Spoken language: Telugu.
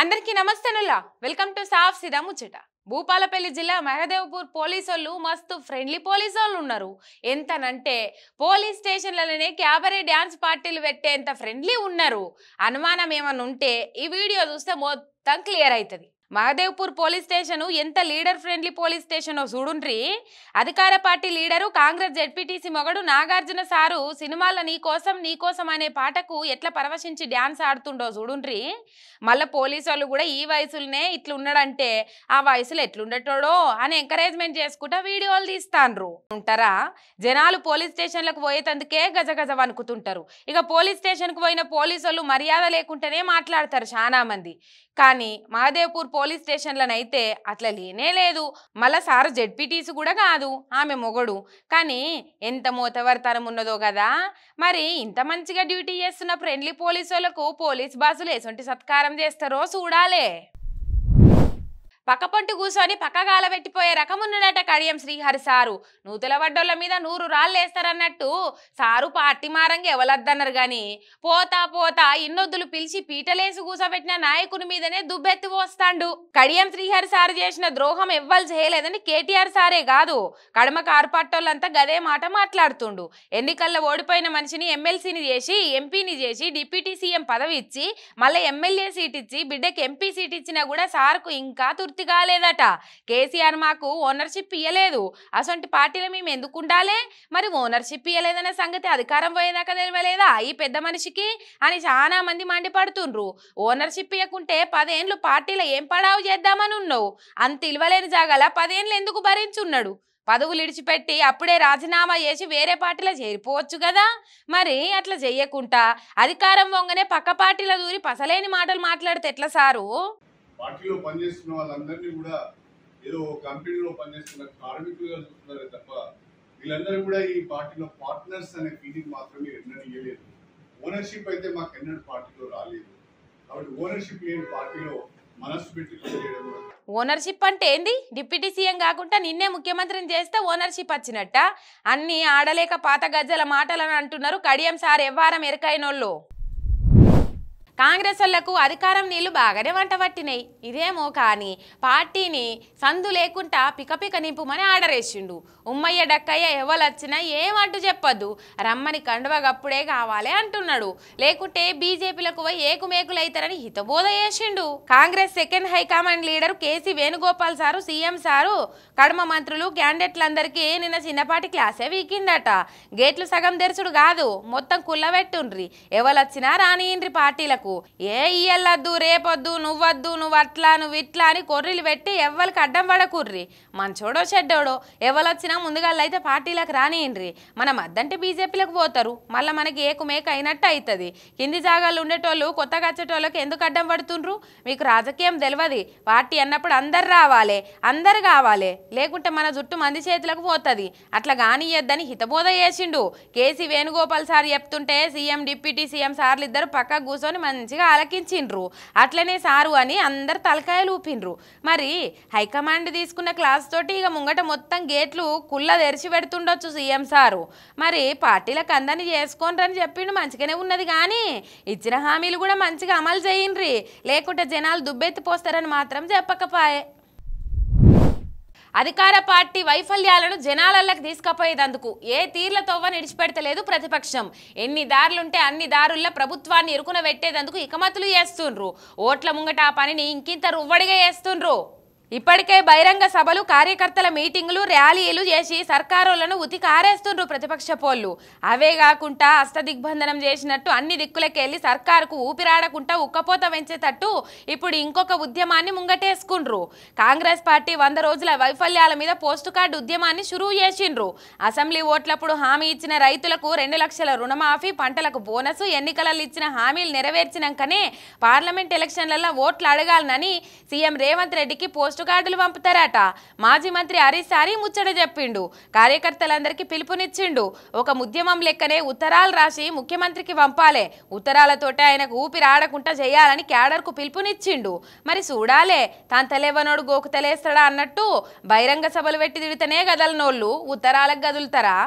అందరికీ నమస్తేనుల్లా వెల్కమ్ టు సాఫ్ సిదా ముచ్చట. భూపాలపల్లి జిల్లా మహదేవ్పూర్ పోలీసోళ్ళు మస్తు ఫ్రెండ్లీ పోలీసోళ్ళు ఉన్నారు. ఎంతనంటే పోలీస్ స్టేషన్లలోనే క్యాబరే డ్యాన్స్ పార్టీలు పెట్టేంత ఫ్రెండ్లీ ఉన్నారు. అనుమానం ఏమన్నా ఉంటే ఈ వీడియో చూస్తే మొత్తం క్లియర్ అవుతుంది. మహదేవ్పూర్ పోలీస్ స్టేషన్ ఎంత లీడర్ ఫ్రెండ్లీ పోలీస్ స్టేషనో చూడుండ్రి. అధికార పార్టీ లీడరు కాంగ్రెస్ జెడ్పీటీసీ మొగడు నాగార్జున సారు సినిమాల నీకోసం అనే పాటకు ఎట్లా పరవశించి డ్యాన్స్ ఆడుతుండో చూడుండ్రి. మళ్ళీ పోలీసు వాళ్ళు కూడా ఈ వయసులోనే ఇట్లున్నాడంటే ఆ వయసులో ఎట్లుండటోడో అని ఎంకరేజ్మెంట్ చేసుకుంటా వీడియోలు తీస్తాండ్రు ఉంటారా. జనాలు పోలీస్ స్టేషన్లకు పోయేటందుకే గజగజ వణుకుతుంటారు. ఇక పోలీస్ స్టేషన్కు పోయిన పోలీసు వాళ్ళు మర్యాద లేకుంటేనే మాట్లాడతారు చాలా మంది. కానీ మహదేవ్పూర్ పోలీస్ స్టేషన్లనైతే అట్లా లేనే లేదు. మళ్ళా సారు జెడ్పీటీసీ కూడా కాదు, ఆమె మొగడు. కానీ ఎంత మోతవర్తనం ఉన్నదో కదా. మరి ఇంత మంచిగా డ్యూటీ చేస్తున్న ఫ్రెండ్లీ పోలీసు వాళ్ళకు పోలీస్ బాసులు ఎటువంటి సత్కారం చేస్తారో చూడాలే. పక్కపొంటి కూర్చొని పక్కగాల పెట్టిపోయే రకమున్నడట కడియం శ్రీహరి సారు. నూతుల వడ్డోళ్ళ మీద 100 రాళ్ళు వేస్తారన్నట్టు సారు పార్టీ మారంగా ఎవలద్దన్నారు గాని పోతా పోతా ఇన్నొద్దులు పిలిచి పీటలేసి కూసబెట్టిన నాయకుని మీదనే దుబ్బెత్తి పోస్తాండు. కడియం శ్రీహరి సారు చేసిన ద్రోహం ఎవ్వరు చేయలేదని కేటీఆర్ సారే కాదు, కడమ కార్పట్టోళ్ళంతా గదే మాట మాట్లాడుతుండు. ఎన్నికల్లో ఓడిపోయిన మనిషిని ఎమ్మెల్సీని చేసి ఎంపీని చేసి డిప్యూటీ సీఎం పదవి ఇచ్చి మళ్ళీ ఎమ్మెల్యే సీట్ ఇచ్చి బిడ్డకి ఎంపీ సీట్ ఇచ్చినా కూడా సార్కు ఇంకా కాలేదట. కేసీఆర్ మాకు ఓనర్షిప్ ఇయ్యలేదు, అసొంటి పార్టీలు మేము ఎందుకు ఉండాలి, మరి ఓనర్షిప్ ఇయ్యలేదన్న సంగతి అధికారం పోయేదాకా తెలియలేదా ఈ పెద్ద మనిషికి అని చాలా మంది మండిపడుతుండ్రు. ఓనర్షిప్ ఇయ్యకుంటే 10 ఏళ్ళు పార్టీలో ఏం పడావు చేద్దామని ఉన్నావు, అంత ఇల్వలేని జాగాల 10 ఏళ్ళు ఎందుకు భరించున్నాడు. పదవులు ఇడిచిపెట్టి అప్పుడే రాజీనామా చేసి వేరే పార్టీలో చేరిపోవచ్చు కదా. మరి అట్లా చెయ్యకుండా అధికారం వంగనే పక్క పార్టీలో దూరి పసలేని మాటలు మాట్లాడితే ఎట్లా సారు? పార్టీలో పనిచేస్తున్న వాళ్ళందరినీ కూడా ఏదో కంపెనీలో పనిచేస్తున్న కార్మికులుగా చూస్తున్నారే తప్ప వీళ్ళందరూ కూడా ఈ పార్టీలో పార్ట్నర్స్ అనే ఫీలింగ్ మాత్రమే ఎన్నడూ ఇవ్వలేదు. ఓనర్షిప్ అయితే మాకు ఎన్నడూ పార్టీలో రాలేదు. కాబట్టి ఓనర్షిప్ లేని పార్టీలో మనస్సు పెట్టి పనిచేయడం. ఓనర్షిప్ అంటే ఏంది? డిప్యూటీ సీఎం కాకుండా నిన్నే ముఖ్యమంత్రిని చేస్తే ఓనర్షిప్ వచ్చినట్ట? అన్ని ఆడలేక పాత గజ్జల మాటలని అంటున్నారు కడియం సార్ ఎవ్వారం ఎరకైనోళ్ళు. కాంగ్రెస్ వాళ్లకు అధికారం నీళ్లు బాగానే వంట పట్టినాయి. ఇదేమో కానీ పార్టీని సందు లేకుండా పికపిక నింపుమని ఆర్డర్ వేసిండు. ఉమ్మయ్య డక్కయ్య ఎవరొచ్చినా ఏమంటూ చెప్పొద్దు, రమ్మని కండువగప్పుడే కావాలి అంటున్నాడు. లేకుంటే బీజేపీలకు పోయి ఏకుమేకులైతారని హితబోధ చేసిండు. Congress second high command leader KC Venugopal sir CM sir కడమ మంత్రులు క్యాండిడేట్లందరికీ నిన్న చిన్నపాటి క్లాసే వీకిండట. గేట్లు సగం తెరుచుడు కాదు, మొత్తం కుల్లబెట్టుండ్రి. ఎవరొచ్చినా రానియండ్రి పార్టీలకు. ఏ ఇయ్యల్లద్దు రేపొద్దు నువ్వద్దు నువ్వు అట్లా నువ్వు ఇట్లా అని కొర్రీలు పెట్టి ఎవ్వరికి అడ్డం పడకుర్రి. మంచోడో చెడ్డోడో ఎవరొచ్చినా ముందుగాళ్ళైతే పార్టీలకు రానియండ్రి. మనం అద్దంటే బీజేపీలకు పోతారు, మళ్ళీ మనకి ఏకుమేక అయినట్టు అవుతుంది. కింది జాగాలు ఉండేటోళ్ళు కొత్తగా వచ్చేటోళ్ళకి ఎందుకు అడ్డం పడుతుండ్రు? మీకు రాజకీయం తెలియదు. పార్టీ అన్నప్పుడు అందరు రావాలి, అందరు కావాలి, లేకుంటే మన జుట్టు మంది చేతులకు పోతుంది. అట్లా కానియద్దని హితబోధ చేసిండు. కేసీ వేణుగోపాల్ సార్ చెప్తుంటే సీఎం డిప్యూటీ సీఎం సార్లు ఇద్దరు పక్కకు కూర్చొని మంచిగా ఆలకించిండ్రు. అట్లనే సారు అని అందరు తలకాయలు ఊపిండ్రు. మరి హైకమాండ్ తీసుకున్న క్లాస్ తోటి ఇక ముంగట మొత్తం గేట్లు కుల్ల తెరిచి పెడుతుండొచ్చు సీఎం సారు. మరి పార్టీలకు అందరినీ చేసుకోనరని చెప్పిండు, మంచిగానే ఉన్నది. కానీ ఇచ్చిన హామీలు కూడా మంచిగా అమలు చేయండ్రి, లేకుంటే జనాలు దుబ్బెత్తిపోస్తారని మాత్రం చెప్పకపాయే. అధికార పార్టీ వైఫల్యాలను జనాలకి తీసుకుపోయేందుకు ఏ తీర్లతో నిడిచిపెడతలేదు ప్రతిపక్షం. ఎన్ని దారులుంటే అన్ని దారుల్లో ప్రభుత్వాన్ని ఇరుకున పెట్టేందుకు ఇకమతులు చేస్తుండ్రు. ఓట్ల ముంగట ఆ పనిని ఇంకింత రువ్వడిగా చేస్తుండ్రు. ఇప్పటికే బహిరంగ సభలు కార్యకర్తల మీటింగులు ర్యాలీలు చేసి సర్కారులను ఉతికి ఆరేస్తుండ్రు ప్రతిపక్ష పోళ్ళు. అవే కాకుండా అష్టదిగ్బంధనం చేసినట్టు అన్ని దిక్కులకెళ్ళి సర్కారుకు ఊపిరాడకుండా ఉక్కపోత పెంచేటట్టు ఇప్పుడు ఇంకొక ఉద్యమాన్ని ముంగటేసుకుండ్రు. కాంగ్రెస్ పార్టీ 100 రోజుల వైఫల్యాల మీద పోస్టు కార్డు ఉద్యమాన్ని షురువు చేసిండ్రు. అసెంబ్లీ ఓట్లప్పుడు హామీ ఇచ్చిన రైతులకు 2 లక్షల రుణమాఫీ, పంటలకు బోనసు, ఎన్నికలలో ఇచ్చిన హామీలు నెరవేర్చినాకనే పార్లమెంట్ ఎలక్షన్లలో ఓట్లు అడగాలనని సీఎం రేవంత్ రెడ్డికి పోస్టు కార్డులు పంపుతారట. మాజీ మంత్రి హరీష్ సారి ముచ్చట చెప్పిండు. కార్యకర్తలందరికీ పిలుపునిచ్చిండు. ఒక ఉద్యమం లెక్కనే ఉత్తరాలు రాసి ముఖ్యమంత్రికి పంపాలే, ఉత్తరాలతోటే ఆయనకు ఊపిరాడకుండా చేయాలని క్యాడర్కు పిలుపునిచ్చిండు. మరి చూడాలే, తాంతలేవనోడు గోకుతలేస్తాడా అన్నట్టు బహిరంగ సభలు పెట్టి తిడితేనే గదలనోళ్ళు ఉత్తరాలకు గదులుతారా?